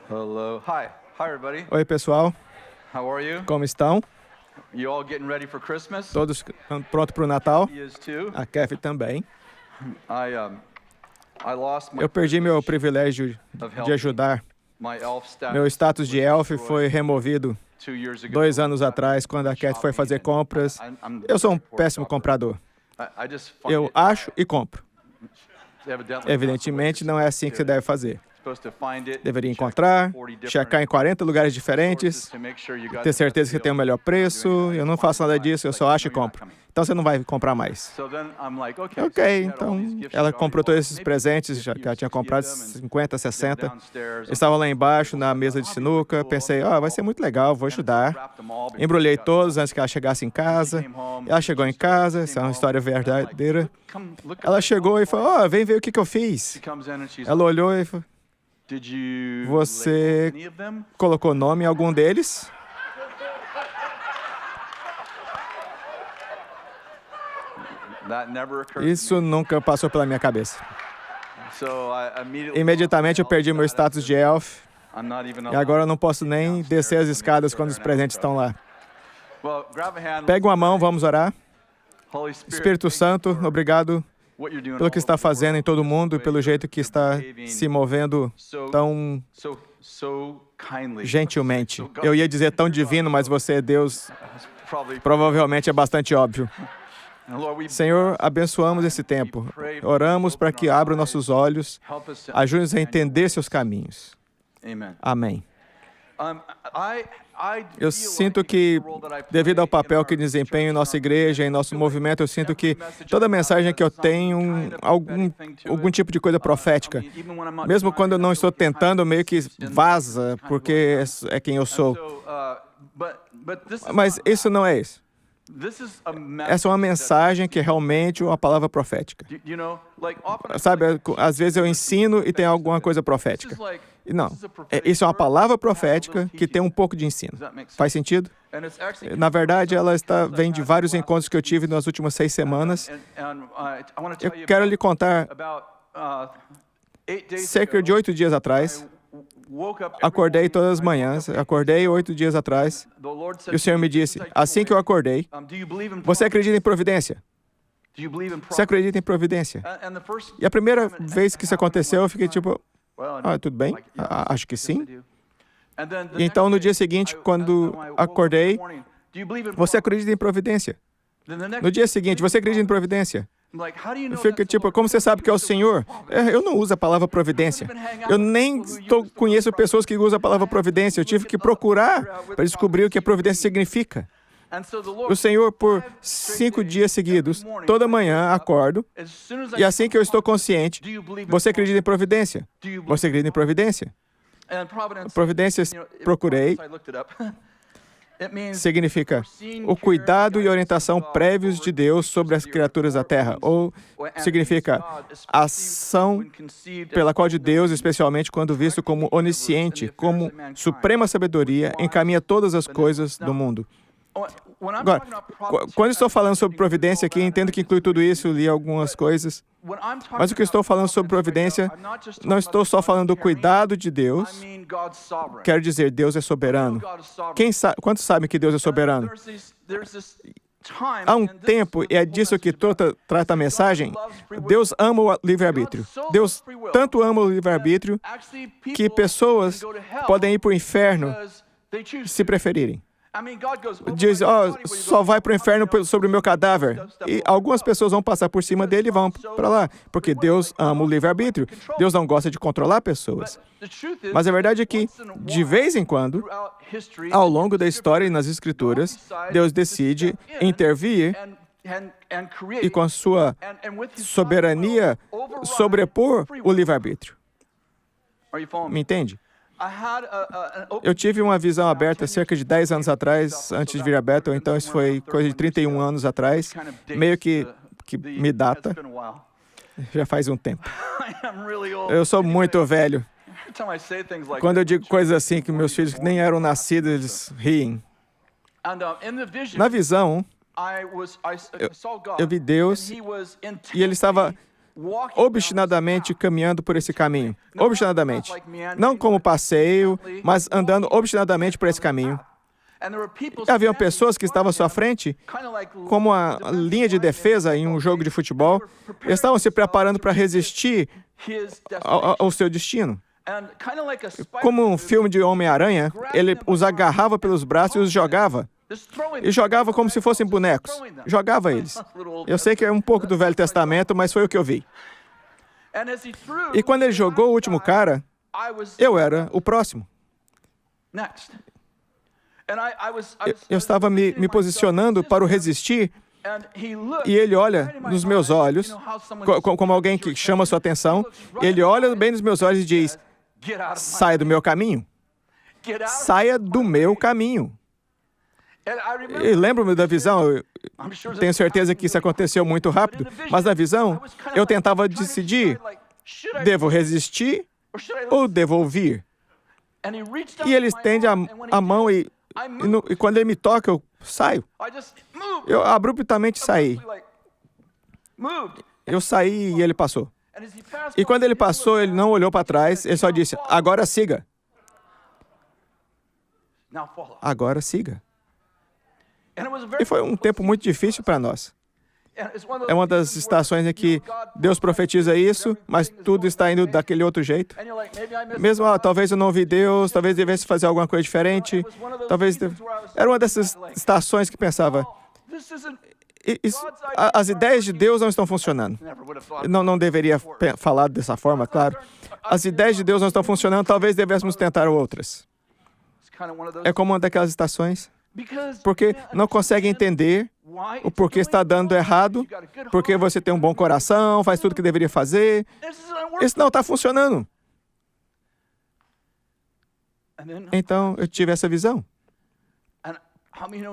Hello. Hi. Hi, everybody. Oi, pessoal. How are you? Como estão? You all getting ready for Christmas? Todos prontos para o Natal? He is too. A Kathy também. I lost my Eu perdi meu privilégio de ajudar. my elf status. Meu status de elf foi removido 2 years ago. 2 anos atrás, quando a Kathy foi fazer compras. Eu sou um péssimo comprador. I just find Eu it- acho e compro. evidently Evidentemente, não é assim que você deve fazer. supposed to find it, Deveria check encontrar, 40 different checar em 40 lugares sources diferentes, to make sure you got ter the certeza best que tem o deal. melhor preço. Eu não faço nada disso, eu só acho e compro. Então você não vai comprar mais. So then I'm like, okay, so Ok, she had all então these gifts ela she comprou already todos bought. esses Maybe presentes, já 50 que ela tinha or 60 comprado of them, and 50, they're 60. downstairs. Estavam lá embaixo na mesa de sinuca. Pensei, vai ser muito legal, vou ajudar. Wrapped them all before Embrulhei she got todos antes que ela chegasse em casa. Ela chegou em casa, essa é uma história verdadeira. Ela chegou e falou, vem ver o que eu fiz. She comes in and she's Ela olhou e falou, Did you Você- label any of them? colocou nome em algum deles? That never occurred to Isso me. nunca passou pela minha cabeça. So I immediately Imediatamente eu perdi meu status de elf I'm not even e agora eu não posso nem descer as escadas quando os presentes estão lá. Well, grab a hand. Pega uma mão, vamos orar. Holy Spirit, Espírito thank you Santo, for obrigado what you're doing pelo que all está over the fazendo em world, todo just mundo, the pelo way jeito que está behaving se movendo so tão kindly. gentilmente. So God- Eu ia dizer tão divino, mas você é Deus. Probably- Provavelmente é bastante óbvio. And Lord, we Senhor, abençoamos esse tempo. Oramos para que abra nossos olhos, help us to ajude-nos a understand entender your seus caminhos. ways. Amen. Amém. I Eu feel sinto like que, the role that I play devido ao in papel our que desempenho em church, nossa in our igreja, em nosso movimento, eu sinto que toda mensagem que eu tenho, algum tipo de coisa profética. Mesmo quando eu não estou tentando, meio que vaza, porque é quem eu sou. Mas isso não é isso. Essa é uma mensagem que é realmente uma palavra profética. Sabe, às vezes eu ensino e tem alguma coisa profética. E não, isso é uma palavra profética que tem um pouco de ensino. Faz sentido? Na verdade, ela vem de vários encontros que eu tive nas últimas 6 semanas. Eu quero lhe contar, cerca de 8 dias atrás, acordei todas as manhãs, acordei 8 dias atrás, e o Senhor me disse, assim que eu acordei, você acredita em providência? Você acredita em providência? E a primeira vez que isso aconteceu, eu fiquei tipo, tudo bem, acho que sim. Então, no dia seguinte, quando acordei, você acredita em providência? No dia seguinte, você acredita em providência? Fica tipo, como você sabe que é o Senhor? Eu não uso a palavra providência. Eu nem conheço pessoas que usam a palavra providência. Eu tive que procurar para descobrir o que a providência significa. O Senhor, por 5 dias seguidos, toda manhã acordo, e assim que eu estou consciente, você acredita em providência? Você acredita em providência? Providência, procurei, significa o cuidado e orientação prévios de Deus sobre as criaturas da terra, ou significa a ação pela qual de Deus, especialmente quando visto como onisciente, como suprema sabedoria, encaminha todas as coisas do mundo. Agora, quando estou falando sobre providência aqui, entendo que inclui tudo isso, li algumas coisas, mas o que eu estou falando sobre providência, não estou só falando do cuidado de Deus, quero dizer, Deus é soberano. Quantos sabem que Deus é soberano? Há um tempo, e é disso que trata a mensagem, Deus ama o livre-arbítrio. Deus tanto ama o livre-arbítrio que pessoas podem ir para o inferno se preferirem. Diz, só vai para o inferno sobre o meu cadáver. E algumas pessoas vão passar por cima dele e vão para lá, porque Deus ama o livre-arbítrio. Deus não gosta de controlar pessoas. Mas a verdade é que, de vez em quando, ao longo da história e nas Escrituras, Deus decide intervir e, com a sua soberania, sobrepor o livre-arbítrio. Me entende? Eu tive uma visão aberta cerca de 10 anos atrás, antes de vir a Bethel, então isso foi coisa de 31 anos atrás, meio que me data, já faz um tempo. Eu sou muito velho. Quando eu digo coisas assim que meus filhos que nem eram nascidos, eles riem. Na visão, eu vi Deus e ele estava obstinadamente caminhando por esse caminho. Obstinadamente. Não como passeio, mas andando obstinadamente por esse caminho. E haviam pessoas que estavam à sua frente, como a linha de defesa em um jogo de futebol, estavam se preparando para resistir ao seu destino. Como um filme de Homem-Aranha, ele os agarrava pelos braços e os jogava. E jogava como se fossem bonecos. Jogava eles. Eu sei que é um pouco do Velho Testamento, mas foi o que eu vi. E quando ele jogou o último cara, eu era o próximo. Eu estava me posicionando para o resistir, e ele olha nos meus olhos, como alguém que chama a sua atenção, ele olha bem nos meus olhos e diz: saia do meu caminho. Saia do meu caminho. E lembro-me da visão, eu tenho certeza que isso aconteceu muito rápido, mas na visão, eu tentava decidir, devo resistir ou devo ouvir? E ele estende a mão e quando ele me toca, eu saio. Eu abruptamente saí. Eu saí e ele passou. E quando ele passou, ele não olhou para trás, ele só disse: agora siga. Agora siga. E foi um tempo muito difícil para nós. É uma das estações em que Deus profetiza isso, mas tudo está indo daquele outro jeito. Mesmo, talvez eu não ouvi Deus, talvez devesse fazer alguma coisa diferente. Era uma dessas estações que pensava: as ideias de Deus não estão funcionando. Não deveria falar dessa forma, claro. As ideias de Deus não estão funcionando, talvez devêssemos tentar outras. É como uma daquelas estações, porque não consegue entender o porquê está dando errado, porque você tem um bom coração, faz tudo o que deveria fazer. Isso não está funcionando. Então, eu tive essa visão.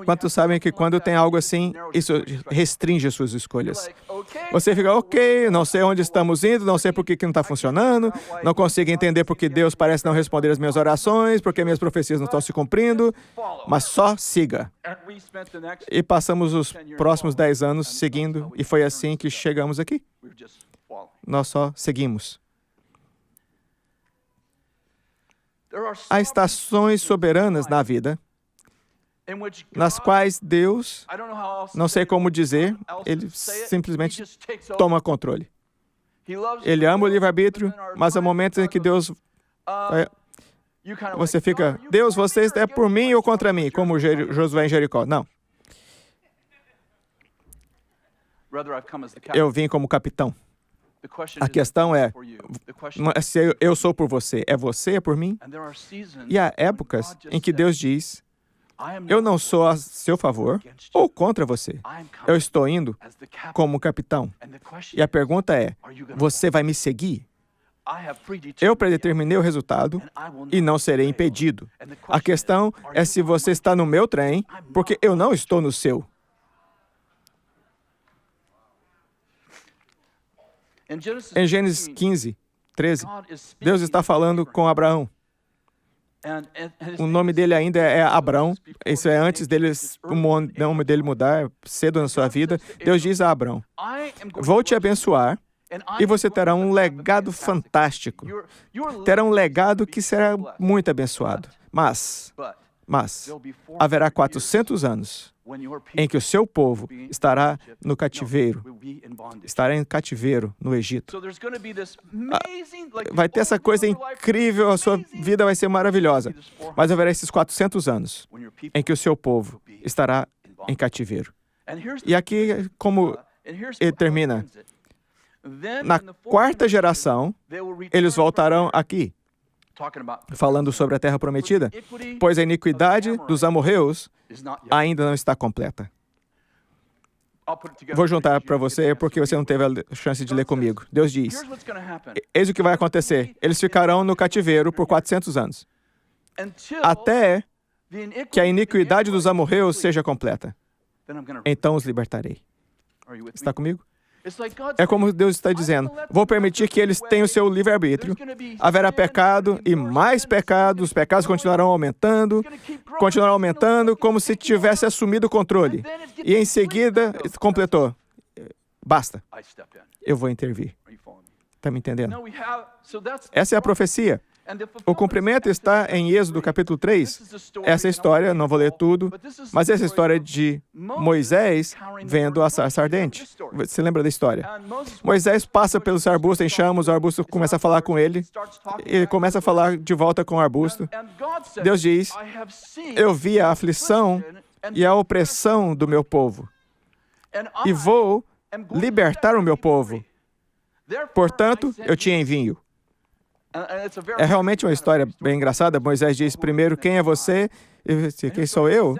Quantos sabem que quando tem algo assim, isso restringe as suas escolhas? Você fica: ok, não sei onde estamos indo, não sei por que não está funcionando, não consigo entender porque Deus parece não responder as minhas orações, porque minhas profecias não estão se cumprindo, mas só siga. E passamos os próximos 10 anos seguindo, e foi assim que chegamos aqui. Nós só seguimos. Há estações soberanas na vida, nas quais Deus, não sei como dizer, ele simplesmente toma controle. Ele ama o livre-arbítrio, mas há momentos em que Deus... Você fica: Deus, você é por mim ou contra mim? Como Josué em Jericó. Não. Eu vim como capitão. A questão é, se eu sou por você, é você por mim? E há épocas em que Deus diz: eu não sou a seu favor ou contra você. Eu estou indo como capitão. E a pergunta é: você vai me seguir? Eu predeterminei o resultado e não serei impedido. A questão é se você está no meu trem, porque eu não estou no seu. Em Gênesis 15, 13, Deus está falando com Abraão. O nome dele ainda é Abrão. Isso é antes o nome dele mudar, cedo na sua vida. Deus diz a Abrão: vou te abençoar e você terá um legado fantástico. Terá um legado que será muito abençoado. Mas haverá 400 anos em que o seu povo estará no cativeiro. Estará em cativeiro no Egito. Vai ter essa coisa incrível, a sua vida vai ser maravilhosa. Mas haverá esses 400 anos em que o seu povo estará em cativeiro. E aqui, como ele termina, na quarta geração, eles voltarão aqui, falando sobre a terra prometida, pois a iniquidade dos amorreus ainda não está completa. Vou juntar para você, porque você não teve a chance de ler comigo. Deus diz: eis o que vai acontecer. Eles ficarão no cativeiro por 400 anos, até que a iniquidade dos amorreus seja completa. Então os libertarei. Está comigo? É como Deus está dizendo: vou permitir que eles tenham o seu livre-arbítrio. Haverá pecado e mais pecado, os pecados continuarão aumentando, como se tivesse assumido o controle. E em seguida, completou: basta, eu vou intervir. Está me entendendo? Essa é a profecia. O cumprimento está em Êxodo capítulo 3. Essa história, não vou ler tudo, mas essa história de Moisés vendo a sarça ardente. Você lembra da história? Moisés passa pelos arbustos em chamas, o arbusto começa a falar com ele, ele começa a falar de volta com o arbusto. Deus diz, eu vi a aflição e a opressão do meu povo, e vou libertar o meu povo. Portanto, eu te envio. É realmente uma história bem engraçada. Moisés diz primeiro, quem é você? Quem sou eu?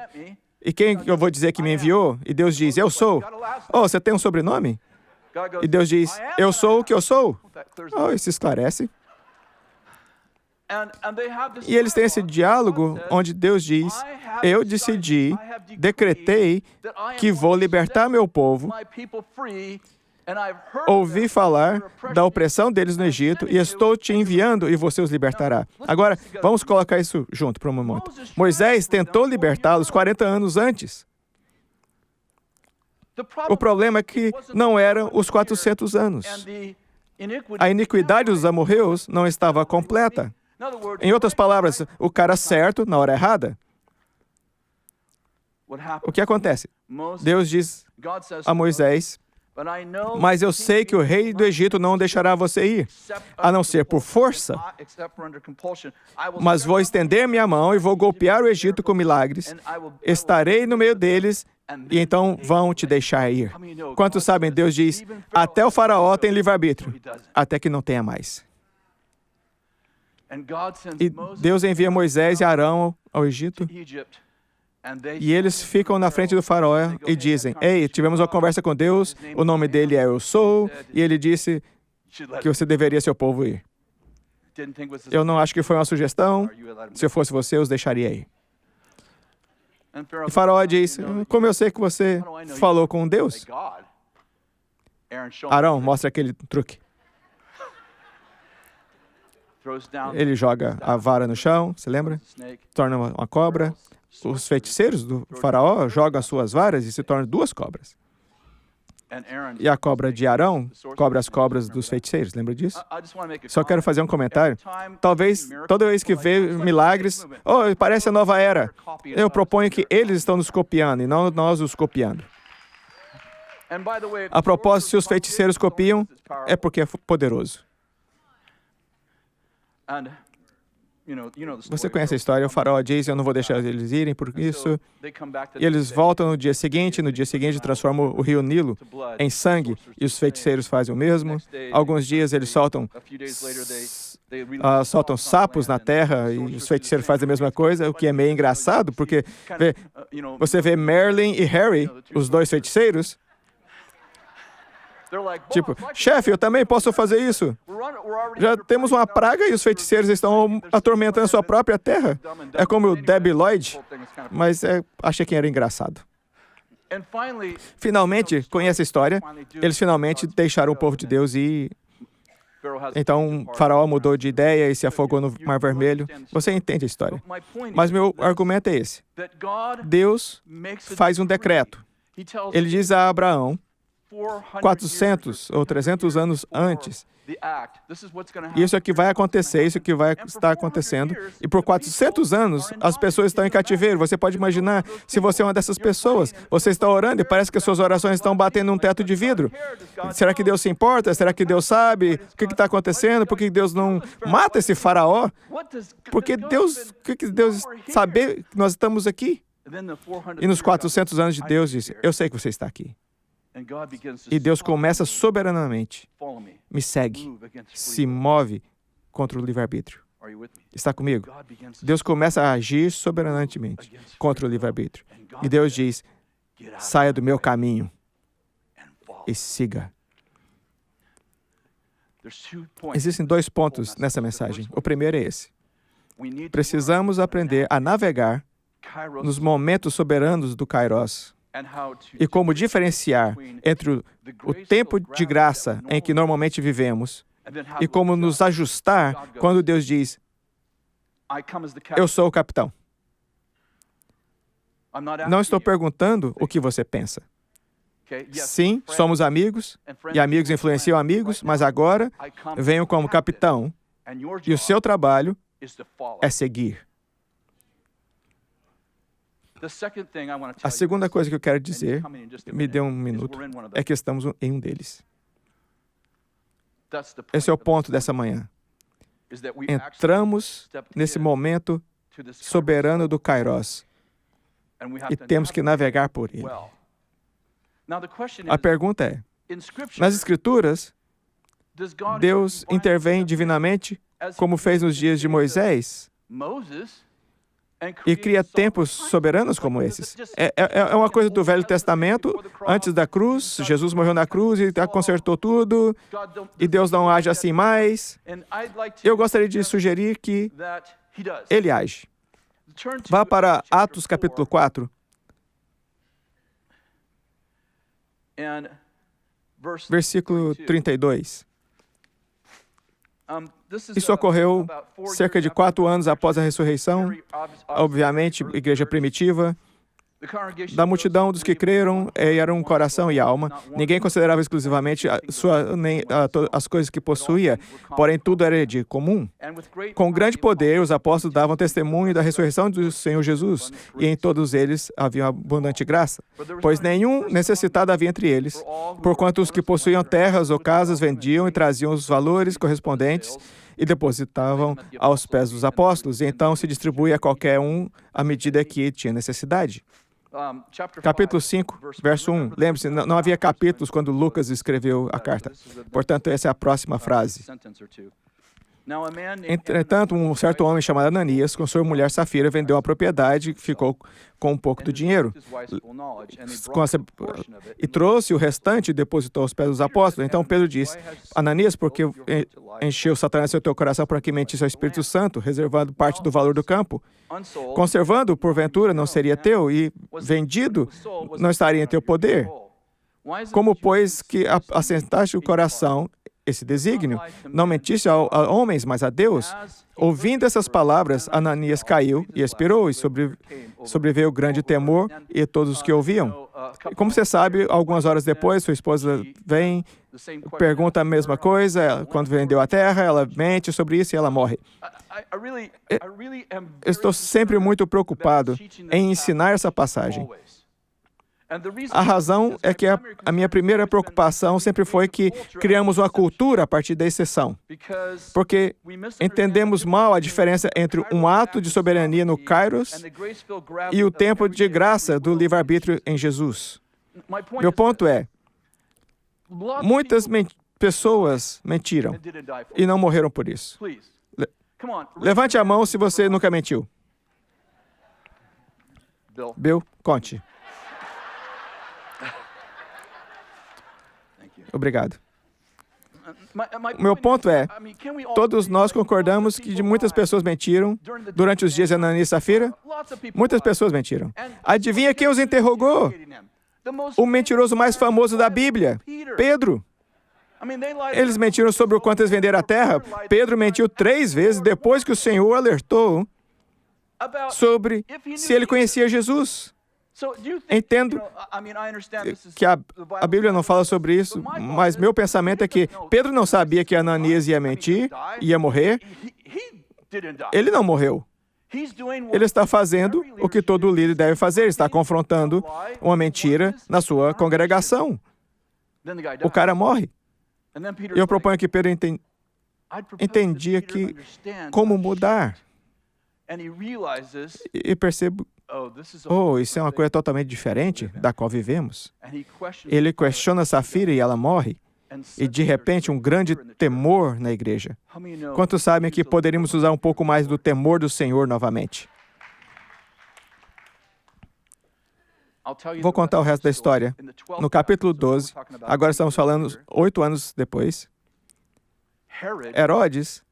E quem eu vou dizer que me enviou? E Deus diz, eu sou. Oh, você tem um sobrenome? E Deus diz, eu sou o que eu sou. Oh, isso esclarece. E eles têm esse diálogo onde Deus diz, eu decidi, decretei que vou libertar meu povo. Ouvi falar da opressão deles no Egito e estou te enviando e você os libertará. Agora, vamos colocar isso junto por um momento. Moisés tentou libertá-los 40 anos antes. O problema é que não eram os 400 anos. A iniquidade dos amorreus não estava completa. Em outras palavras, o cara certo na hora errada. O que acontece? Deus diz a Moisés, mas eu sei que o rei do Egito não deixará você ir, a não ser por força. Mas vou estender minha mão e vou golpear o Egito com milagres. Estarei no meio deles e então vão te deixar ir. Quantos sabem, Deus diz, até o faraó tem livre-arbítrio, até que não tenha mais. E Deus envia Moisés e Arão ao Egito. E eles ficam na frente do faraó e dizem, ei, tivemos uma conversa com Deus, o nome dele é Eu Sou, e ele disse que você deveria seu povo ir. Eu não acho que foi uma sugestão, se eu fosse você, eu os deixaria ir. E faraó diz, como eu sei que você falou com Deus? Arão, mostra aquele truque. Ele joga a vara no chão, você lembra? Torna uma cobra. Os feiticeiros do faraó jogam as suas varas e se tornam 2 cobras. E a cobra de Arão cobre as cobras dos feiticeiros, lembra disso? Só quero fazer um comentário. Talvez, toda vez que vê milagres, parece a nova era. Eu proponho que eles estão nos copiando e não nós os copiando. A propósito, se os feiticeiros copiam, é porque é poderoso. Você conhece a história, o faraó diz, eu não vou deixar eles irem por isso. E eles voltam no dia seguinte transformam o rio Nilo em sangue, e os feiticeiros fazem o mesmo. Alguns dias eles soltam sapos na terra, e os feiticeiros fazem a mesma coisa, o que é meio engraçado, porque você vê Merlin e Harry, os 2 feiticeiros, tipo, chefe, eu também posso fazer isso. Já temos uma praga e os feiticeiros estão atormentando a sua própria terra. É como o Debbie Lloyd, mas achei que era engraçado. Finalmente, conhece a história, eles finalmente deixaram o povo de Deus ir. Então, Faraó mudou de ideia e se afogou no Mar Vermelho. Você entende a história. Mas meu argumento é esse. Deus faz um decreto. Ele diz a Abraão, 400 ou 300 anos antes, isso é que vai acontecer, isso é que vai estar acontecendo. E por 400 anos, as pessoas estão em cativeiro. Você pode imaginar, se você é uma dessas pessoas, você está orando e parece que as suas orações estão batendo num teto de vidro. Será que Deus se importa? Será que Deus sabe o que está acontecendo? Por que Deus não mata esse faraó? Porque Deus sabe que nós estamos aqui. E nos 400 anos de Deus disse, eu sei que você está aqui. E Deus começa soberanamente, me segue, se move contra o livre-arbítrio. Está comigo? Deus começa a agir soberanamente contra o livre-arbítrio. E Deus diz, saia do meu caminho e siga. Existem 2 pontos nessa mensagem. O primeiro é esse. Precisamos aprender a navegar nos momentos soberanos do Kairos. E como diferenciar entre o tempo de graça em que normalmente vivemos e como nos ajustar quando Deus diz, eu sou o capitão. Não estou perguntando o que você pensa. Sim, somos amigos, e amigos influenciam amigos, mas agora venho como capitão, e o seu trabalho é seguir. A segunda coisa que eu quero dizer, me dê um minuto, é que estamos em um deles. Esse é o ponto dessa manhã. Entramos nesse momento soberano do Kairos e temos que navegar por ele. A pergunta é, nas Escrituras, Deus intervém divinamente, como fez nos dias de Moisés, e cria tempos soberanos como esses. É uma coisa do Velho Testamento, antes da cruz, Jesus morreu na cruz e consertou tudo, e Deus não age assim mais. Eu gostaria de sugerir que ele age. Vá para Atos capítulo 4. Versículo 32. Isso ocorreu cerca de 4 anos após a ressurreição, obviamente, igreja primitiva. Da multidão dos que creram, era um coração e alma. Ninguém considerava exclusivamente as coisas que possuía, porém tudo era de comum. Com grande poder, os apóstolos davam testemunho da ressurreição do Senhor Jesus, e em todos eles havia abundante graça, pois nenhum necessitado havia entre eles, porquanto os que possuíam terras ou casas vendiam e traziam os valores correspondentes e depositavam aos pés dos apóstolos, e então se distribuía a qualquer um à medida que tinha necessidade. Capítulo 5, verso 1. Lembre-se, não havia capítulos quando Lucas escreveu a carta. Portanto, essa é a próxima frase. Entretanto, um certo homem chamado Ananias, com sua mulher Safira, vendeu uma propriedade e ficou com um pouco do dinheiro. E trouxe o restante e depositou aos pés dos apóstolos. Então Pedro disse, Ananias, porque encheu Satanás seu teu coração para que mentisse ao Espírito Santo, reservando parte do valor do campo? Conservando, porventura, não seria teu, e vendido, não estaria em teu poder? Como, pois, que assentaste o coração esse desígnio? Não mentiste a homens, mas a Deus? Ouvindo essas palavras, Ananias caiu e expirou, e sobreveio grande temor e todos os que ouviam. E como você sabe, algumas horas depois, sua esposa vem, pergunta a mesma coisa, quando vendeu a terra, ela mente sobre isso e ela morre. Eu estou sempre muito preocupado em ensinar essa passagem. A razão é que a minha primeira preocupação sempre foi que criamos uma cultura a partir da exceção. Porque entendemos mal a diferença entre um ato de soberania no Kairos e o tempo de graça do livre-arbítrio em Jesus. Meu ponto é, muitas pessoas mentiram e não morreram por isso. Levante a mão se você nunca mentiu. Bill, conte. Obrigado. Meu ponto é, todos nós concordamos que muitas pessoas mentiram durante os dias de Ananias e Safira. Muitas pessoas mentiram. Adivinha quem os interrogou? O mentiroso mais famoso da Bíblia, Pedro. Eles mentiram sobre o quanto eles venderam a terra. Pedro mentiu 3 vezes depois que o Senhor alertou sobre se ele conhecia Jesus. Entendo que a Bíblia não fala sobre isso, mas meu pensamento é que Pedro não sabia que Ananias ia mentir, ia morrer. Ele não morreu. Ele está fazendo o que todo líder deve fazer, está confrontando uma mentira na sua congregação. O cara morre. Eu proponho que Pedro entendia que como mudar. E percebo, isso é uma coisa totalmente diferente da qual vivemos. Ele questiona Safira e ela morre. E, de repente, um grande temor na igreja. Quantos sabem que poderíamos usar um pouco mais do temor do Senhor novamente? Vou contar o resto da história. No capítulo 12, agora estamos falando 8 anos depois, Herodes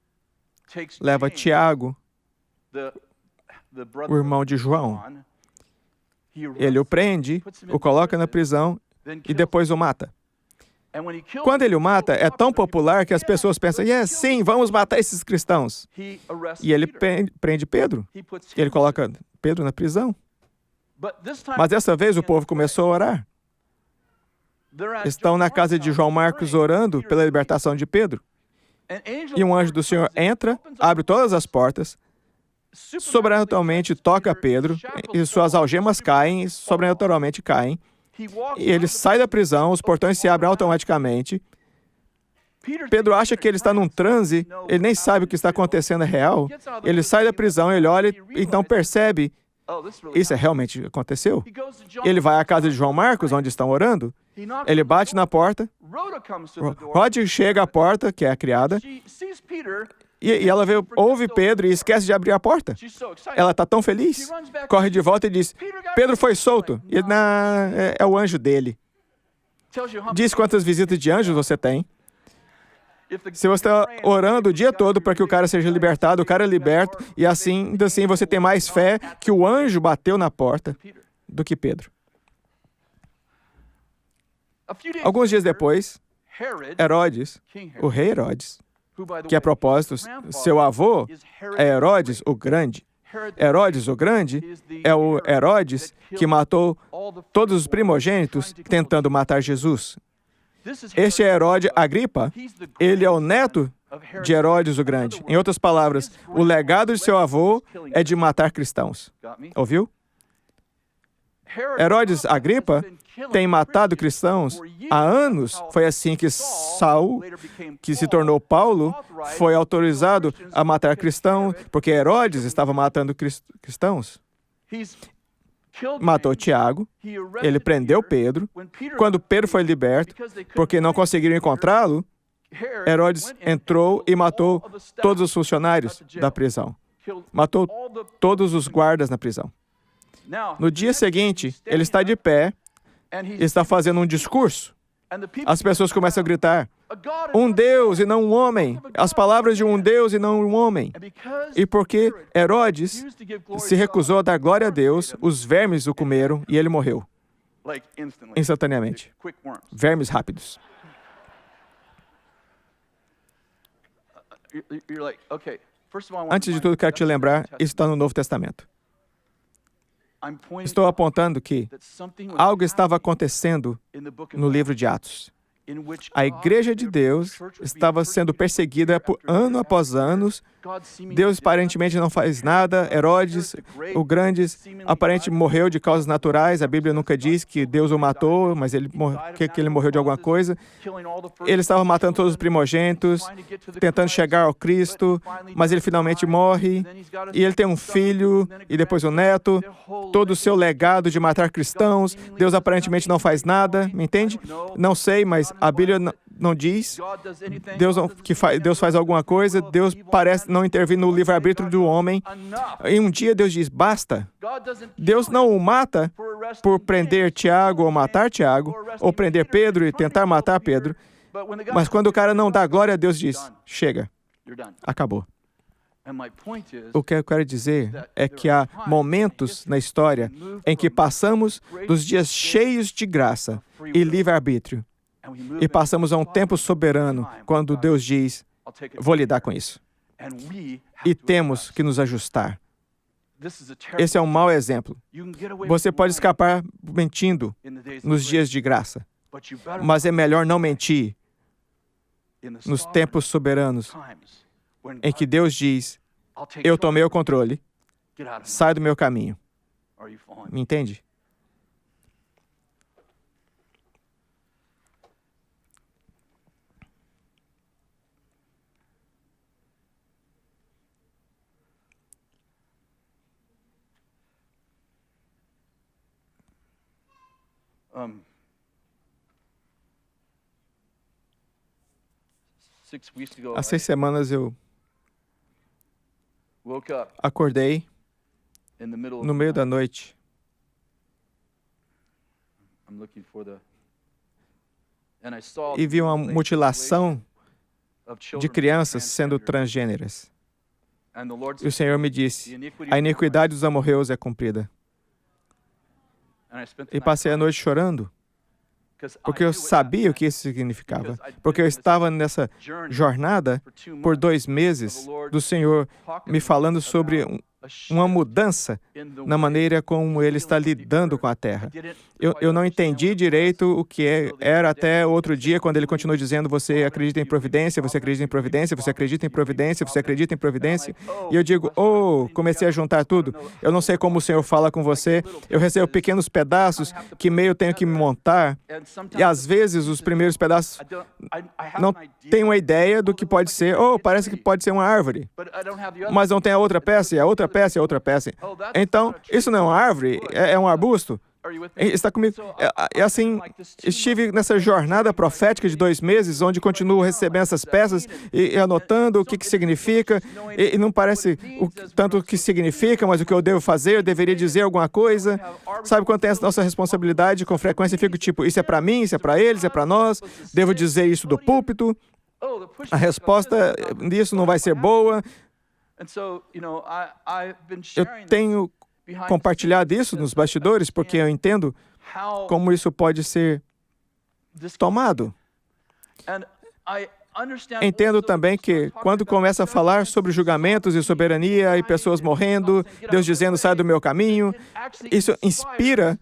leva Tiago, o irmão de João. Ele o prende, o coloca na prisão e depois o mata. Quando ele o mata, é tão popular que as pessoas pensam, sim, vamos matar esses cristãos. E ele prende Pedro. Ele coloca Pedro na prisão. Mas dessa vez o povo começou a orar. estão na casa de João Marcos orando pela libertação de Pedro. E um anjo do Senhor entra, abre todas as portas, sobrenaturalmente toca Pedro, e suas algemas caem, sobrenaturalmente caem, e ele sai da prisão, os portões se abrem automaticamente. Pedro acha que ele está num transe, ele nem sabe o que está acontecendo é real. Ele sai da prisão, ele olha e então percebe, isso realmente aconteceu. Ele vai à casa de João Marcos, onde estão orando, ele bate na porta, Rod chega à porta, que é a criada, e ela ouve Pedro e esquece de abrir a porta. Ela está tão feliz, corre de volta e diz, Pedro foi solto. E é o anjo dele. Diz quantas visitas de anjos você tem. Se você está orando o dia todo para que o cara seja libertado, o cara é liberto, e assim você tem mais fé que o anjo bateu na porta do que Pedro. Alguns dias depois, Herodes, o rei Herodes, que a propósito, seu avô é Herodes o Grande. Herodes o Grande é o Herodes que matou todos os primogênitos tentando matar Jesus. Este é Herodes Agripa, ele é o neto de Herodes o Grande. Em outras palavras, o legado de seu avô é de matar cristãos. Ouviu? Herodes Agripa tem matado cristãos há anos. Foi assim que Saul, que se tornou Paulo, foi autorizado a matar cristãos, porque Herodes estava matando cristãos. Matou Tiago, ele prendeu Pedro. Quando Pedro foi liberto, porque não conseguiram encontrá-lo, Herodes entrou e matou todos os funcionários da prisão. Matou todos os guardas na prisão. No dia seguinte, ele está de pé e está fazendo um discurso. As pessoas começam a gritar, um Deus e não um homem. As palavras de um Deus e não um homem. E porque Herodes se recusou a dar glória a Deus, os vermes o comeram e ele morreu. Instantaneamente. Vermes rápidos. Antes de tudo, quero te lembrar, isso está no Novo Testamento. Estou apontando que algo estava acontecendo no livro de Atos. A igreja de Deus estava sendo perseguida por ano após anos. Deus aparentemente não faz nada. Herodes, o Grande, aparentemente morreu de causas naturais. A Bíblia nunca diz que Deus o matou, mas que ele morreu de alguma coisa. Ele estava matando todos os primogênitos, tentando chegar ao Cristo, mas ele finalmente morre. E ele tem um filho e depois um neto. Todo o seu legado de matar cristãos. Deus aparentemente não faz nada, me entende? Não sei, mas a Bíblia não diz. Deus faz alguma coisa. Deus parece não intervir no livre-arbítrio do homem. E um dia Deus diz, basta. Deus não o mata por prender Tiago ou matar Tiago, ou prender Pedro e tentar matar Pedro. Mas quando o cara não dá glória a Deus, diz, chega, acabou. O que eu quero dizer é que há momentos na história em que passamos dos dias cheios de graça e livre-arbítrio e passamos a um tempo soberano quando Deus diz, vou lidar com isso. E temos que nos ajustar. Esse é um mau exemplo. Você pode escapar mentindo nos dias de graça, mas é melhor não mentir nos tempos soberanos em que Deus diz, eu tomei o controle, sai do meu caminho. Me entende? Há 6 semanas eu acordei no meio da noite e vi uma mutilação de crianças sendo transgêneras. E o Senhor me disse, a iniquidade dos amorreus é cumprida. E passei a noite chorando, porque eu sabia o que isso significava. Porque eu estava nessa jornada por 2 meses do Senhor me falando sobre uma mudança na maneira como Ele está lidando com a terra. Eu não entendi direito o que era até outro dia, quando Ele continuou dizendo: você acredita em providência, você acredita em providência, você acredita em providência, você acredita em providência. E eu digo: comecei a juntar tudo. Eu não sei como o Senhor fala com você. Eu recebo pequenos pedaços que meio tenho que me montar. E às vezes os primeiros pedaços não têm uma ideia do que pode ser. Parece que pode ser uma árvore. Mas não tem a outra peça, e a outra peça, e a outra peça. Então, isso não é uma árvore, é um arbusto. Está comigo? Assim, estive nessa jornada profética de 2 meses, onde continuo recebendo essas peças e anotando o que significa, e não parece tanto o que significa, mas o que eu devo fazer, eu deveria dizer alguma coisa. Sabe, quando tem essa nossa responsabilidade, com frequência eu fico tipo: isso é para mim, isso é para eles, é para nós, devo dizer isso do púlpito, a resposta disso não vai ser boa. Eu tenho compartilhado isso nos bastidores, porque eu entendo como isso pode ser tomado. Entendo também que, quando começa a falar sobre julgamentos e soberania e pessoas morrendo, Deus dizendo: sai do meu caminho, isso inspira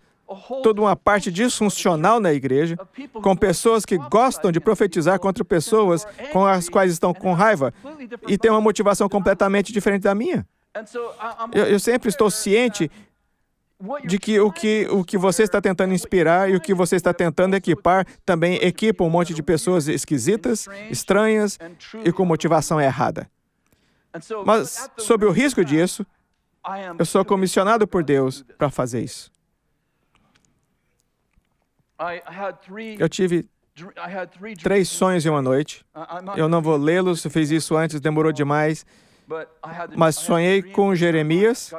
toda uma parte disfuncional na igreja, com pessoas que gostam de profetizar contra pessoas com as quais estão com raiva e têm uma motivação completamente diferente da minha. Eu sempre estou ciente de que o que você está tentando inspirar e o que você está tentando equipar também equipa um monte de pessoas esquisitas, estranhas e com motivação errada. Mas, sob o risco disso, eu sou comissionado por Deus para fazer isso. Eu tive 3 sonhos em uma noite. Eu não vou lê-los, eu fiz isso antes, demorou demais. Mas sonhei com Jeremias.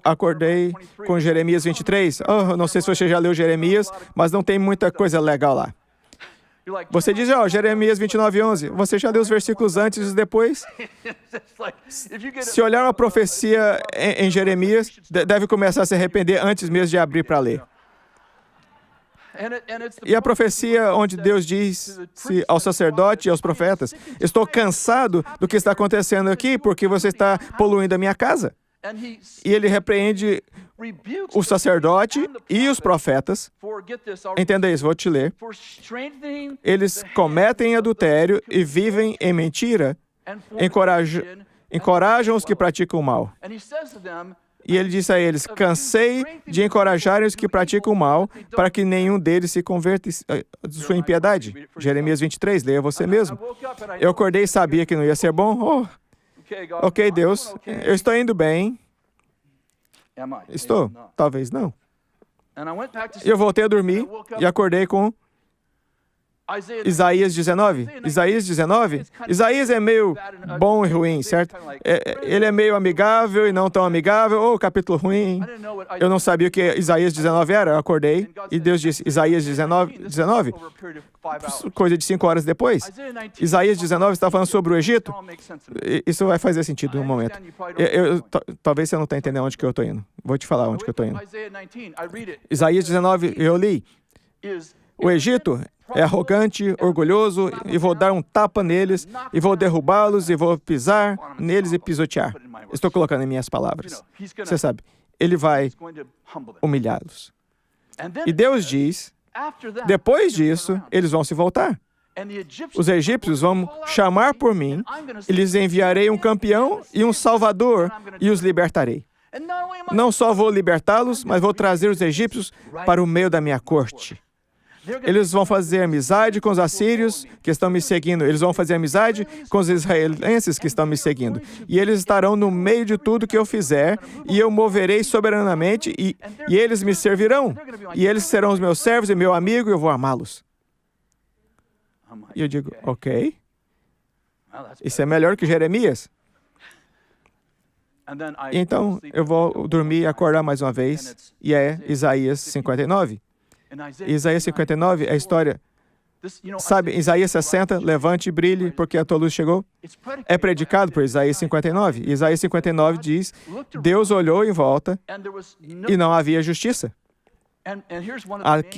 Acordei com Jeremias 23. Não sei se você já leu Jeremias, mas não tem muita coisa legal lá. Você diz: Jeremias 29:11. Você já leu os versículos antes e depois? Se olhar uma profecia em Jeremias, deve começar a se arrepender antes mesmo de abrir para ler. E a profecia onde Deus diz ao sacerdote e aos profetas: estou cansado do que está acontecendo aqui, porque você está poluindo a minha casa. E ele repreende o sacerdote e os profetas. Entenda isso, vou te ler. Eles cometem adultério e vivem em mentira, encorajam os que praticam o mal. E ele disse a eles: cansei de encorajar os que praticam o mal, para que nenhum deles se converta de sua impiedade. Jeremias 23, leia você mesmo. Eu acordei e sabia que não ia ser bom. Ok, Deus, eu estou indo bem. Estou? Talvez não. Eu voltei a dormir e acordei com Isaías 19. Isaías 19? Isaías é meio bom e ruim, certo? Ele é meio amigável e não tão amigável. Capítulo ruim. Eu não sabia o que Isaías 19 era. Eu acordei e Deus disse: Isaías 19? Coisa de 5 horas depois. Isaías 19 está falando sobre o Egito. Isso vai fazer sentido no momento. Talvez você não está entendendo onde que eu estou indo. Vou te falar onde que eu estou indo. Isaías 19, eu li. O Egito é arrogante, orgulhoso, e vou dar um tapa neles, e vou derrubá-los, e vou pisar neles e pisotear. Estou colocando em minhas palavras. Você sabe, ele vai humilhá-los. E Deus diz: depois disso, eles vão se voltar. Os egípcios vão chamar por mim, e lhes enviarei um campeão e um salvador, e os libertarei. Não só vou libertá-los, mas vou trazer os egípcios para o meio da minha corte. Eles vão fazer amizade com os assírios que estão me seguindo. Eles vão fazer amizade com os israelenses que estão me seguindo. E eles estarão no meio de tudo que eu fizer, e eu moverei soberanamente, e eles me servirão. E eles serão os meus servos e meu amigo, e eu vou amá-los. E eu digo: ok. Isso é melhor que Jeremias. Então, eu vou dormir e acordar mais uma vez, e é Isaías 59. Isaías 59 é a história. Sabe, Isaías 60, levante e brilhe, porque a tua luz chegou. É predicado por Isaías 59. E Isaías 59 diz: Deus olhou em volta e não havia justiça.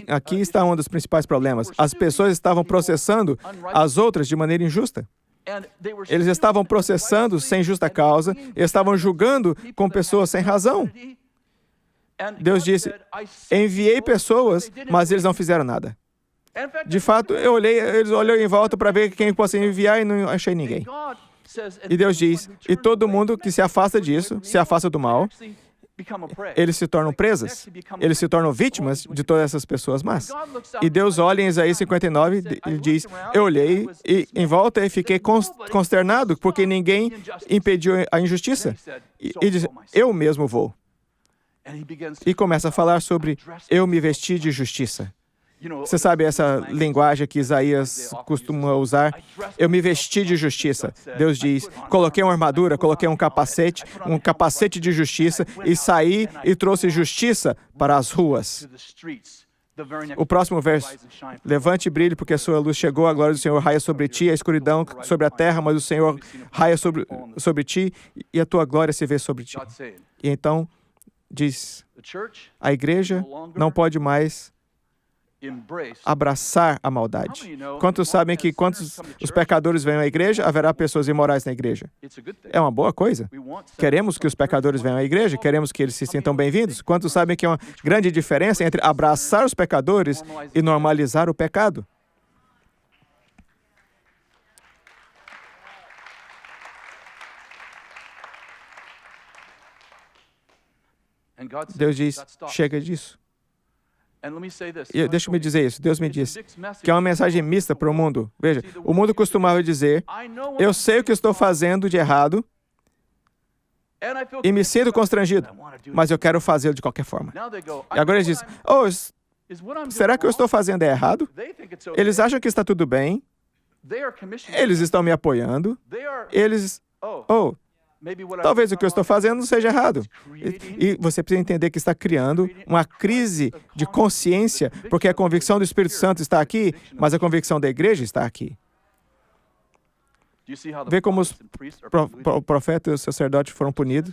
Aqui está um dos principais problemas. As pessoas estavam processando as outras de maneira injusta. Eles estavam processando sem justa causa, estavam julgando com pessoas sem razão. Deus disse, enviei pessoas, mas eles não fizeram nada. De fato, eles olhou em volta para ver quem eu posso enviar e não achei ninguém. E Deus diz, e todo mundo que se afasta disso, se afasta do mal, eles se tornam presas, eles se tornam vítimas de todas essas pessoas más. E Deus olha em Isaías 59 e diz, eu olhei e em volta e fiquei consternado porque ninguém impediu a injustiça. E diz, eu mesmo vou. E começa a falar sobre, eu me vesti de justiça. Você sabe essa linguagem que Isaías costuma usar? Eu me vesti de justiça. Deus diz, coloquei uma armadura, coloquei um capacete de justiça e saí e trouxe justiça para as ruas. O próximo verso, levante e brilhe porque a sua luz chegou, a glória do Senhor raia sobre ti, a escuridão sobre a terra, mas o Senhor raia sobre ti e a tua glória se vê sobre ti. E então, diz, a igreja não pode mais abraçar a maldade. Quantos sabem que quando os pecadores venham à igreja, haverá pessoas imorais na igreja? É uma boa coisa. Queremos que os pecadores venham à igreja, queremos que eles se sintam bem-vindos. Quantos sabem que é uma grande diferença entre abraçar os pecadores e normalizar o pecado? Deus diz, chega disso. E deixa-me dizer isso. Deus me disse que é uma mensagem mista para o mundo. Veja, o mundo costumava dizer, eu sei o que estou fazendo de errado e me sinto constrangido, mas eu quero fazê-lo de qualquer forma. E agora eles dizem, será que eu estou fazendo errado? Eles acham que está tudo bem. Eles estão me apoiando. Talvez o que eu estou fazendo não seja errado. E você precisa entender que está criando uma crise de consciência, porque a convicção do Espírito Santo está aqui, mas a convicção da igreja está aqui. Vê como o profeta e o sacerdote foram punidos?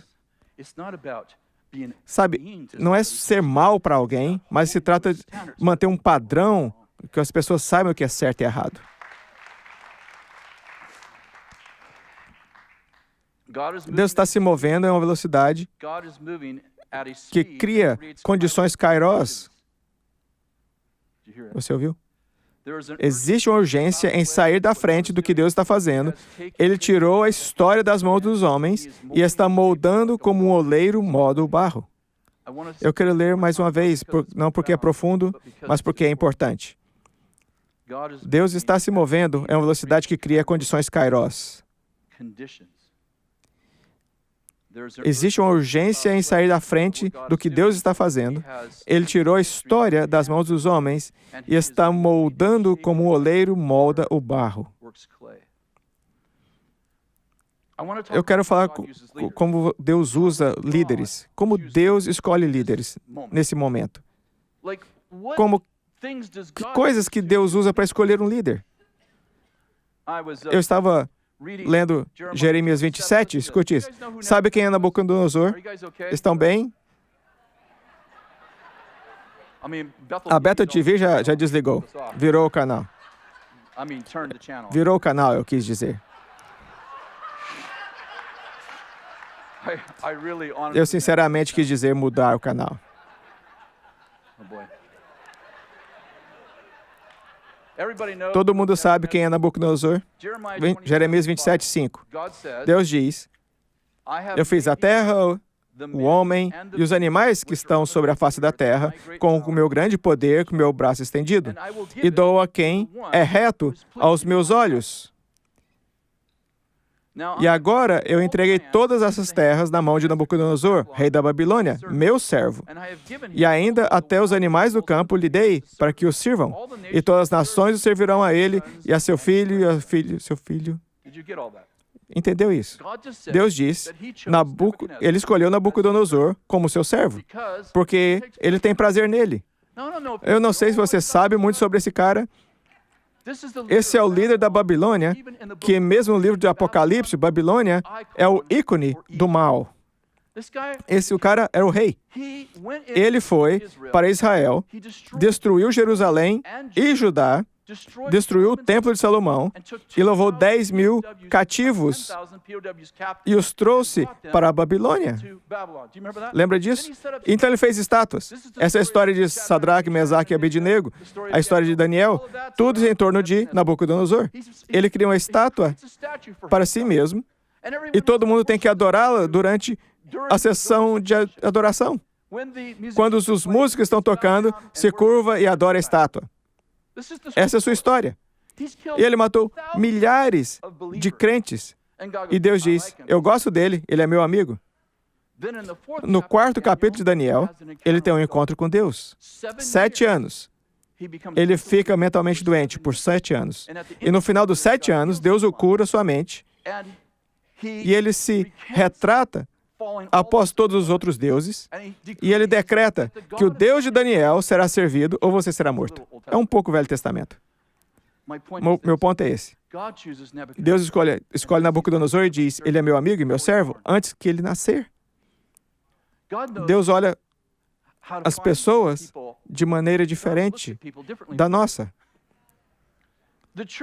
Sabe, não é ser mal para alguém, mas se trata de manter um padrão que as pessoas saibam o que é certo e errado. Deus está se movendo em uma velocidade que cria condições kairos. Você ouviu? Existe uma urgência em sair da frente do que Deus está fazendo. Ele tirou a história das mãos dos homens e está moldando como um oleiro molda o barro. Eu quero ler mais uma vez, não porque é profundo, mas porque é importante. Deus está se movendo em uma velocidade que cria condições kairos. Existe uma urgência em sair da frente do que Deus está fazendo. Ele tirou a história das mãos dos homens e está moldando como o oleiro molda o barro. Eu quero falar como Deus usa líderes, como Deus escolhe líderes nesse momento. Que coisas que Deus usa para escolher um líder. Eu estava lendo Jeremias 27, escute isso. Sabe quem é Nabucodonosor? Estão bem? A Beta TV já desligou. Virou o canal. Virou o canal, eu quis dizer. Eu sinceramente quis dizer mudar o canal. Todo mundo sabe quem é Nabucodonosor? Jeremias 27, 5. Deus diz, eu fiz a terra, o homem e os animais que estão sobre a face da terra com o meu grande poder, com o meu braço estendido, e dou a quem é reto aos meus olhos. E agora eu entreguei todas essas terras na mão de Nabucodonosor, rei da Babilônia, meu servo. E ainda até os animais do campo lhe dei para que o sirvam. E todas as nações o servirão a ele, e a seu filho, e a seu filho. Entendeu isso? Deus diz, ele escolheu Nabucodonosor como seu servo, porque ele tem prazer nele. Eu não sei se você sabe muito sobre esse cara. Esse é o líder da Babilônia, que mesmo no livro de Apocalipse, Babilônia é o ícone do mal. O cara era o rei. Ele foi para Israel, destruiu Jerusalém e Judá, destruiu o templo de Salomão e levou 10.000 cativos e os trouxe para a Babilônia. Lembra disso? Então ele fez estátuas. Essa é a história de Sadraque, Mesaque e Abednego, a história de Daniel, tudo em torno de Nabucodonosor. Ele cria uma estátua para si mesmo e todo mundo tem que adorá-la durante a sessão de adoração. Quando os músicos estão tocando, se curva e adora a estátua. Essa é a sua história. E ele matou milhares de crentes. E Deus diz, eu gosto dele, ele é meu amigo. No 4º capítulo de Daniel, ele tem um encontro com Deus. 7 anos. Ele fica mentalmente doente por 7 anos. E no final dos 7 anos, Deus o cura sua mente. E ele se retrata após todos os outros deuses, e ele decreta que o Deus de Daniel será servido ou você será morto. É um pouco o Velho Testamento. Meu ponto é esse. Deus escolhe Nabucodonosor e diz, ele é meu amigo e meu servo, antes que ele nascer. Deus olha as pessoas de maneira diferente da nossa.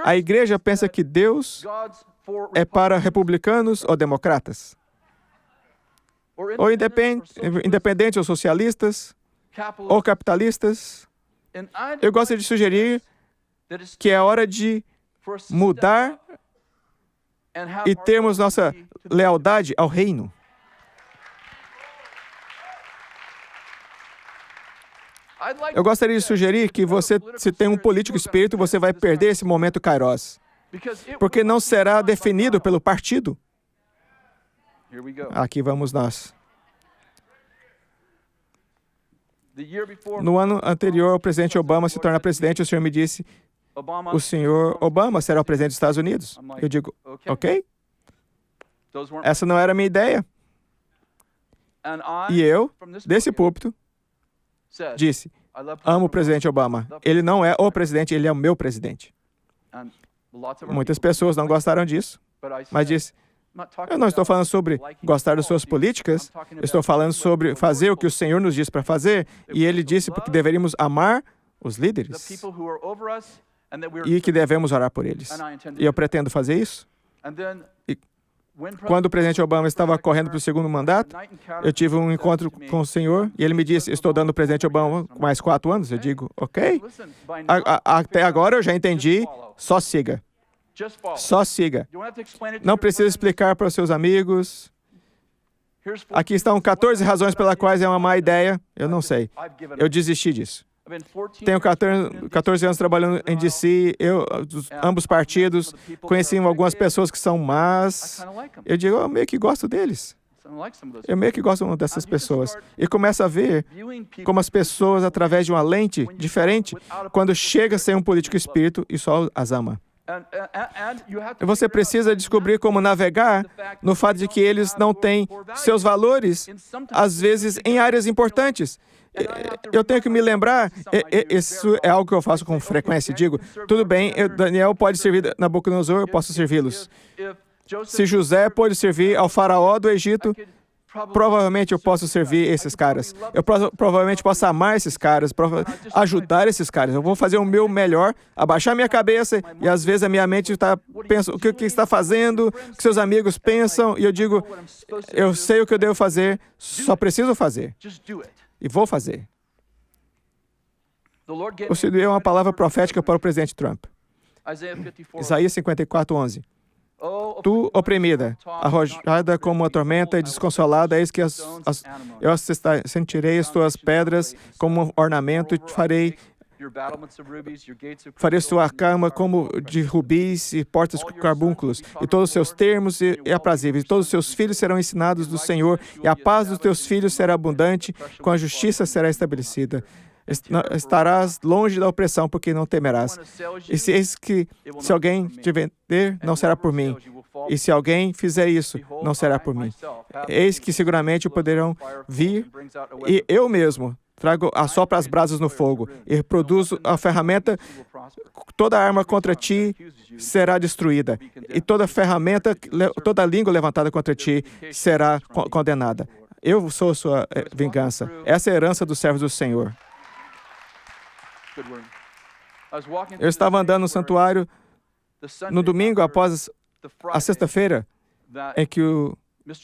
A igreja pensa que Deus é para republicanos ou democratas, ou independentes ou socialistas, ou capitalistas. Eu gosto de sugerir que é hora de mudar e termos nossa lealdade ao reino. Eu gostaria de sugerir que você, se tem um político espírito, você vai perder esse momento kairos, porque não será definido pelo partido. Aqui vamos nós. No ano anterior, o presidente Obama se torna presidente, o senhor me disse, o senhor Obama será o presidente dos Estados Unidos. Eu digo, ok. Essa não era a minha ideia. E eu, desse púlpito, disse, amo o presidente Obama. Ele não é o presidente, ele é o meu presidente. Muitas pessoas não gostaram disso, mas disse, eu não estou falando sobre gostar das suas políticas, eu estou falando sobre fazer o que o Senhor nos diz para fazer, e Ele disse que deveríamos amar os líderes e que devemos orar por eles. E eu pretendo fazer isso. E quando o presidente Obama estava correndo para o segundo mandato, eu tive um encontro com o Senhor, e ele me disse, estou dando o presidente Obama mais 4 anos. Eu digo, ok. Até agora eu já entendi, só siga. Só siga. Não precisa explicar para os seus amigos. Aqui estão 14 razões pelas quais é uma má ideia. Eu não sei. Eu desisti disso. Tenho 14 anos trabalhando em DC, ambos partidos, conheci algumas pessoas que são más. Eu digo, eu meio que gosto deles. Eu meio que gosto dessas pessoas. E começo a ver como as pessoas, através de uma lente diferente, quando chega a ser um político espírito e só as ama. E você precisa descobrir como navegar no fato de que eles não têm seus valores, às vezes, em áreas importantes. Eu tenho que me lembrar, isso é algo que eu faço com frequência, digo, tudo bem, Daniel pode servir Nabucodonosor, eu posso servi-los. Se José pode servir ao faraó do Egito, provavelmente eu posso servir esses caras. Eu provavelmente posso amar esses caras, ajudar esses caras. Eu vou fazer o meu melhor, abaixar minha cabeça, e às vezes a minha mente pensa, o que está fazendo, o que seus amigos pensam, e eu digo, eu sei o que eu devo fazer, só preciso fazer. E vou fazer. O Senhor deu uma palavra profética para o presidente Trump. Isaías 54:11. Tu, oprimida, arrojada como uma tormenta e desconsolada, eis que eu sentirei as tuas pedras como um ornamento e farei sua cama como de rubis e portas com carbúnculos, e todos os seus termos e aprazíveis. Todos os seus filhos serão ensinados do Senhor, e a paz dos teus filhos será abundante, com a justiça será estabelecida. Estarás longe da opressão, porque não temerás. E se alguém te vender, não será por mim. E se alguém fizer isso, não será por mim. Eis que seguramente poderão vir, e eu mesmo trago assopro as brasas no fogo, e produzo a ferramenta, toda arma contra ti será destruída, e toda ferramenta, toda língua levantada contra ti será condenada. Eu sou sua vingança. Essa é a herança dos servos do Senhor. Eu estava andando no santuário no domingo após a sexta-feira em que o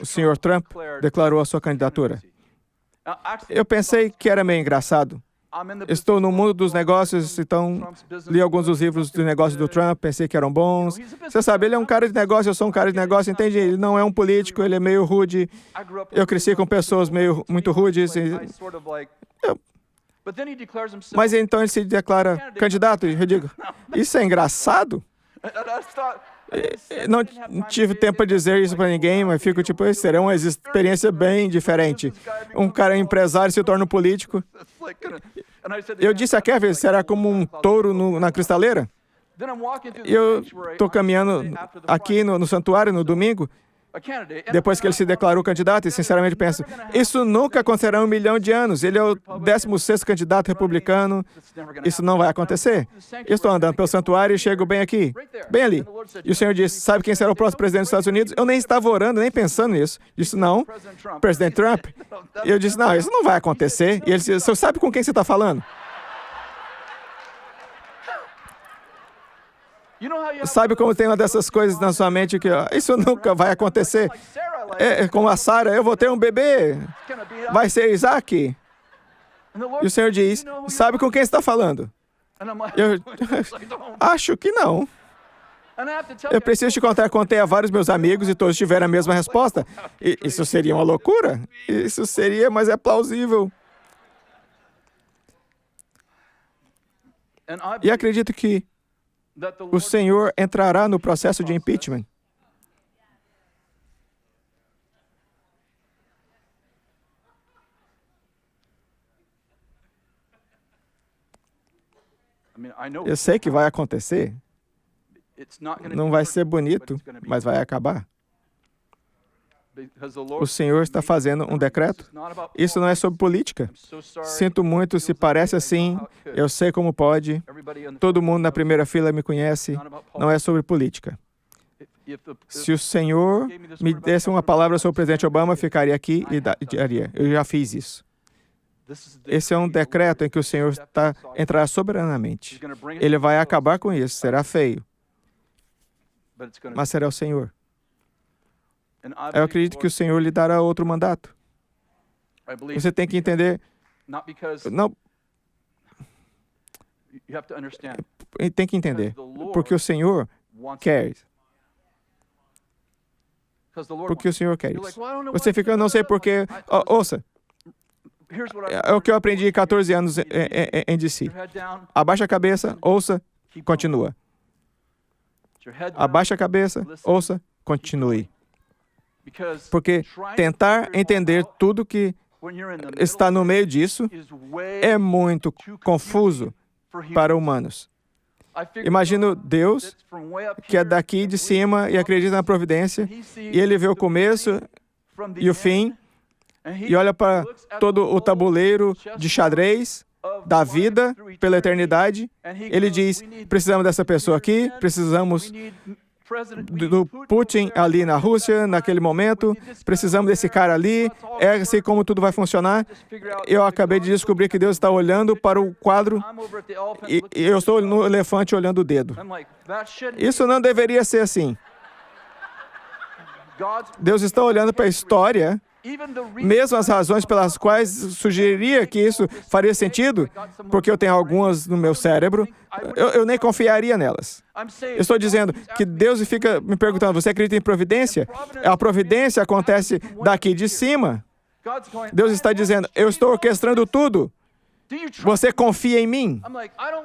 Sr. Trump declarou a sua candidatura. Eu pensei que era meio engraçado. Estou no mundo dos negócios, então li alguns dos livros de negócio do Trump, pensei que eram bons. Você sabe, ele é um cara de negócio, eu sou um cara de negócio, entende? Ele não é um político, ele é meio rude. Eu cresci com pessoas muito rudes. Mas então ele se declara candidato, e eu digo, isso é engraçado? Não tive tempo para dizer isso para ninguém, mas fico tipo, será uma experiência bem diferente. Um cara empresário se torna um político. Eu disse a Kevin, será como um touro na cristaleira? Eu estou caminhando aqui no santuário no domingo, depois que ele se declarou candidato, e sinceramente penso, isso nunca acontecerá em 1 milhão de anos. Ele é o 16º candidato republicano. Isso não vai acontecer. Eu estou andando pelo santuário e chego bem aqui, bem ali. E o Senhor disse, sabe quem será o próximo presidente dos Estados Unidos? Eu nem estava orando, nem pensando nisso. Disse, não, presidente Trump. E eu disse, não, isso não vai acontecer. E ele disse, você sabe com quem você está falando? Sabe como tem uma dessas coisas na sua mente que isso nunca vai acontecer? É como a Sarah, eu vou ter um bebê, vai ser Isaac. E o Senhor diz, sabe com quem você está falando? Eu acho que não. Eu preciso te contar, contei a vários meus amigos e todos tiveram a mesma resposta. Isso seria uma loucura? Isso seria, mas é plausível. E acredito que o Senhor entrará no processo de impeachment. Eu sei que vai acontecer. Não vai ser bonito, mas vai acabar. O Senhor está fazendo um decreto. Isso não é sobre política. Sinto muito se parece assim. Eu sei como pode. Todo mundo na primeira fila me conhece. Não é sobre política. Se o Senhor me desse uma palavra sobre o presidente Obama, eu ficaria aqui e daria. Eu já fiz isso. Esse é um decreto em que o Senhor entrará soberanamente. Ele vai acabar com isso. Será feio. Mas será o Senhor. Eu acredito que o Senhor lhe dará outro mandato. Você tem que entender. Não. Tem que entender. Porque o Senhor quer. Porque o Senhor quer isso. Você fica, eu não sei porquê. Ouça. É o que eu aprendi 14 anos em DC. Abaixa a cabeça, ouça, continua. Abaixa a cabeça, ouça, continue. Porque tentar entender tudo que está no meio disso é muito confuso para humanos. Imagino Deus, que é daqui de cima e acredita na providência, e ele vê o começo e o fim, e olha para todo o tabuleiro de xadrez da vida pela eternidade. Ele diz, precisamos dessa pessoa aqui, precisamos do Putin ali na Rússia, naquele momento, precisamos desse cara ali, é assim como tudo vai funcionar. Eu acabei de descobrir que Deus está olhando para o quadro e eu estou no elefante olhando o dedo. Isso não deveria ser assim. Deus está olhando para a história, mesmo as razões pelas quais sugeriria que isso faria sentido, porque eu tenho algumas no meu cérebro, eu nem confiaria nelas. Eu estou dizendo que Deus fica me perguntando, você acredita em providência? A providência acontece daqui de cima. Deus está dizendo, eu estou orquestrando tudo. Você confia em mim?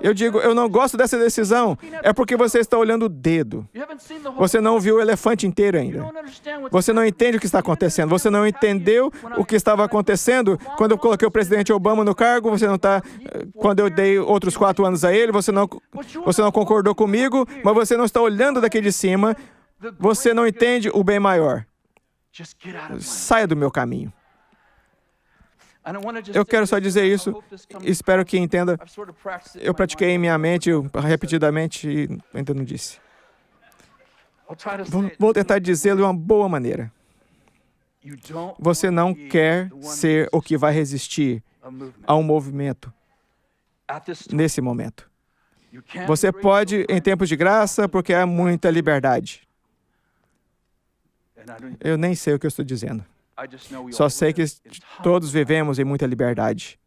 Eu digo, eu não gosto dessa decisão. É porque você está olhando o dedo. Você não viu o elefante inteiro ainda. Você não entende o que está acontecendo. Você não entendeu o que estava acontecendo quando eu coloquei o presidente Obama no cargo. Você não está... Quando eu dei outros 4 anos a ele, você não concordou comigo, mas você não está olhando daqui de cima. Você não entende o bem maior. Saia do meu caminho. Eu quero só dizer isso, espero que entenda. Eu pratiquei em minha mente repetidamente e ainda não disse. Vou tentar dizê-lo de uma boa maneira. Você não quer ser o que vai resistir a um movimento nesse momento. Você pode em tempos de graça porque há muita liberdade. Eu nem sei o que eu estou dizendo. Só sei que todos vivemos em muita liberdade.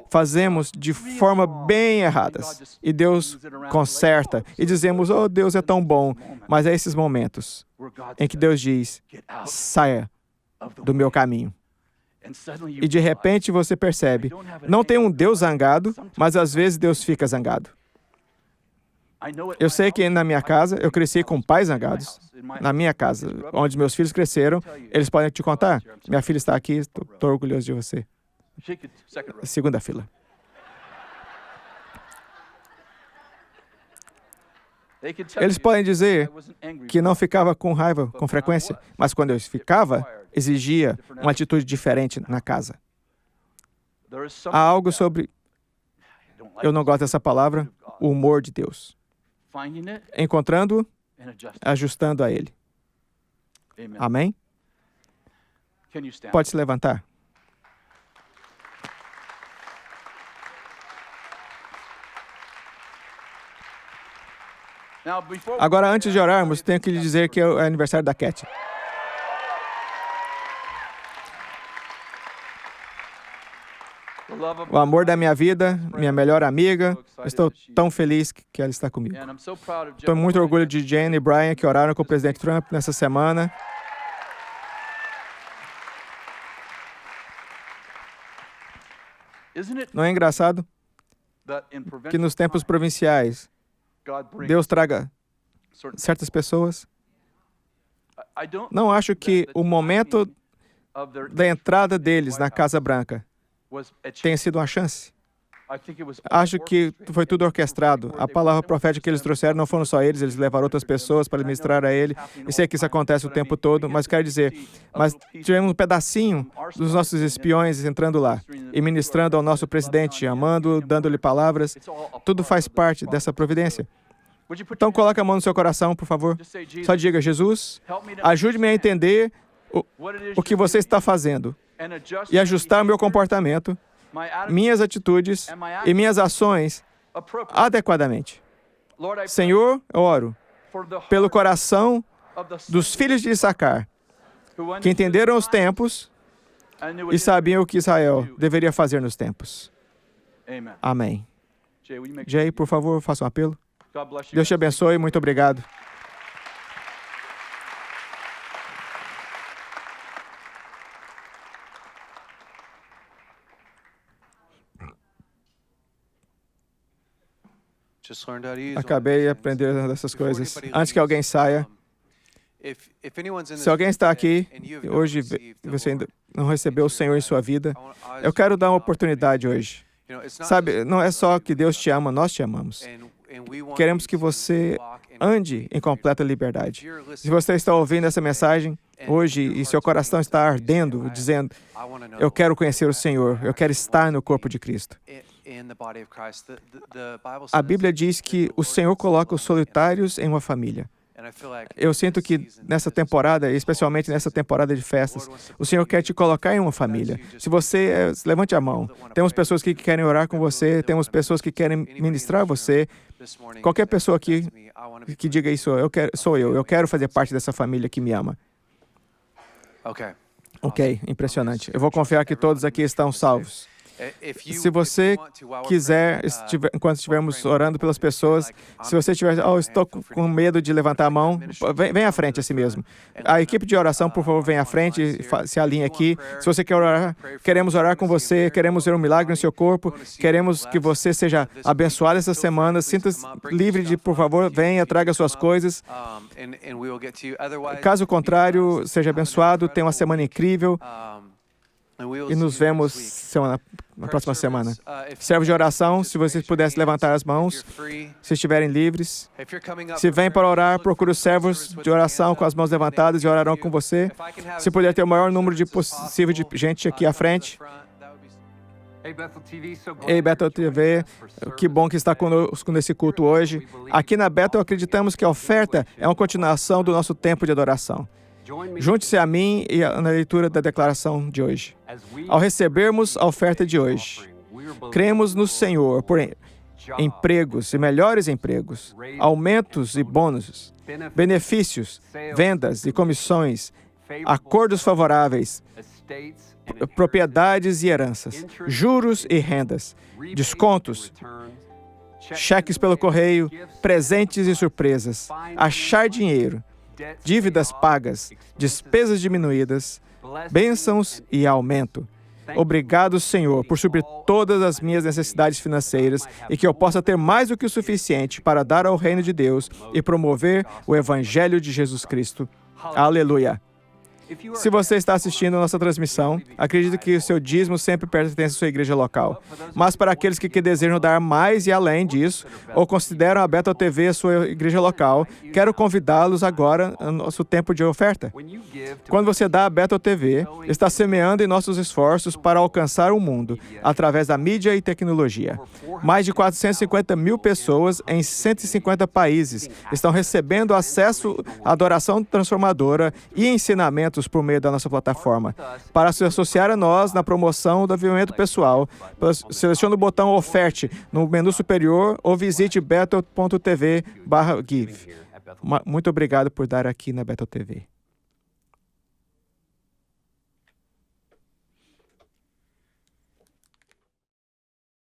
Fazemos de forma bem erradas. E Deus conserta. E dizemos, oh, Deus é tão bom. Mas é esses momentos em que Deus diz, saia do meu caminho. E de repente você percebe, não tem um Deus zangado, mas às vezes Deus fica zangado. Eu sei que na minha casa, eu cresci com pais zangados. Na minha casa, onde meus filhos cresceram, eles podem te contar. Minha filha está aqui, estou orgulhoso de você. Segunda fila. Eles podem dizer que não ficava com raiva com frequência, mas quando eu ficava, exigia uma atitude diferente na casa. Há algo sobre, eu não gosto dessa palavra, o humor de Deus. Encontrando-o, ajustando a Ele. Amém? Pode se levantar. Agora, antes de orarmos, tenho que lhe dizer que é o aniversário da Cat. O amor da minha vida, minha melhor amiga, estou tão feliz que ela está comigo. Estou muito orgulho de Jane e Brian, que oraram com o presidente Trump nessa semana. Não é engraçado que nos tempos provinciais, Deus traga certas pessoas? Não acho que o momento da entrada deles na Casa Branca tenha sido uma chance. Acho que foi tudo orquestrado. A palavra profética que eles trouxeram não foram só eles levaram outras pessoas para ministrar a ele. E sei que isso acontece o tempo todo, mas quero dizer, mas tivemos um pedacinho dos nossos espiões entrando lá e ministrando ao nosso presidente, amando, dando-lhe palavras. Tudo faz parte dessa providência. Então, coloque a mão no seu coração, por favor. Só diga, Jesus, ajude-me a entender o que você está fazendo e ajustar o meu comportamento, minhas atitudes e minhas ações adequadamente. Senhor, eu oro pelo coração dos filhos de Issacar, que entenderam os tempos e sabiam o que Israel deveria fazer nos tempos. Amém. Jay, por favor, faça um apelo. Deus te abençoe, muito obrigado. Acabei de aprender dessas coisas. Antes que alguém saia, se alguém está aqui, hoje você ainda não recebeu o Senhor em sua vida, eu quero dar uma oportunidade hoje. Sabe, não é só que Deus te ama, nós te amamos. Queremos que você ande em completa liberdade. Se você está ouvindo essa mensagem hoje e seu coração está ardendo, dizendo, eu quero conhecer o Senhor, eu quero estar no corpo de Cristo. A Bíblia diz que o Senhor coloca os solitários em uma família. Eu sinto que nessa temporada, especialmente nessa temporada de festas, o Senhor quer te colocar em uma família. Se você, levante a mão. Temos pessoas que querem orar com você, temos pessoas que querem ministrar você. Qualquer pessoa aqui que diga isso, eu quero fazer parte dessa família que me ama. Ok, impressionante. Eu vou confiar que todos aqui estão salvos. Se você quiser, enquanto estivermos orando pelas pessoas, se você estiver, estou com medo de levantar a mão, vem à frente assim mesmo. A equipe de oração, por favor, vem à frente, se alinhe aqui. Se você quer orar, queremos orar com você, queremos ver um milagre no seu corpo, queremos que você seja abençoado essa semana. Sinta-se livre de, por favor, venha, traga suas coisas. Caso contrário, seja abençoado, tenha uma semana incrível. E nos vemos na próxima semana. Servo de oração, se vocês pudessem levantar as mãos, se estiverem livres. Se vem para orar, procure os servos de oração com as mãos levantadas e orarão com você. Se puder ter o maior número possível de gente aqui à frente. Ei, Bethel TV, que bom que está conosco nesse culto hoje. Aqui na Bethel acreditamos que a oferta é uma continuação do nosso tempo de adoração. Junte-se a mim e na leitura da declaração de hoje. Ao recebermos a oferta de hoje, cremos no Senhor empregos e melhores empregos, aumentos e bônus, benefícios, vendas e comissões, acordos favoráveis, propriedades e heranças, juros e rendas, descontos, cheques pelo correio, presentes e surpresas, achar dinheiro, dívidas pagas, despesas diminuídas, bênçãos e aumento. Obrigado, Senhor, por suprir todas as minhas necessidades financeiras e que eu possa ter mais do que o suficiente para dar ao reino de Deus e promover o Evangelho de Jesus Cristo. Aleluia! Se você está assistindo a nossa transmissão, acredito que o seu dízimo sempre pertence à sua igreja local. Mas para aqueles que desejam dar mais e além disso, ou consideram a Bethel TV a sua igreja local, quero convidá-los agora ao nosso tempo de oferta. Quando você dá a Bethel TV, está semeando em nossos esforços para alcançar o mundo, através da mídia e tecnologia. Mais de 450 mil pessoas em 150 países estão recebendo acesso à adoração transformadora e ensinamentos por meio da nossa plataforma. Para se associar a nós na promoção do avivamento pessoal, selecione o botão Oferte no menu superior ou visite bethel.tv/give. Muito obrigado por dar aqui na Bethel TV.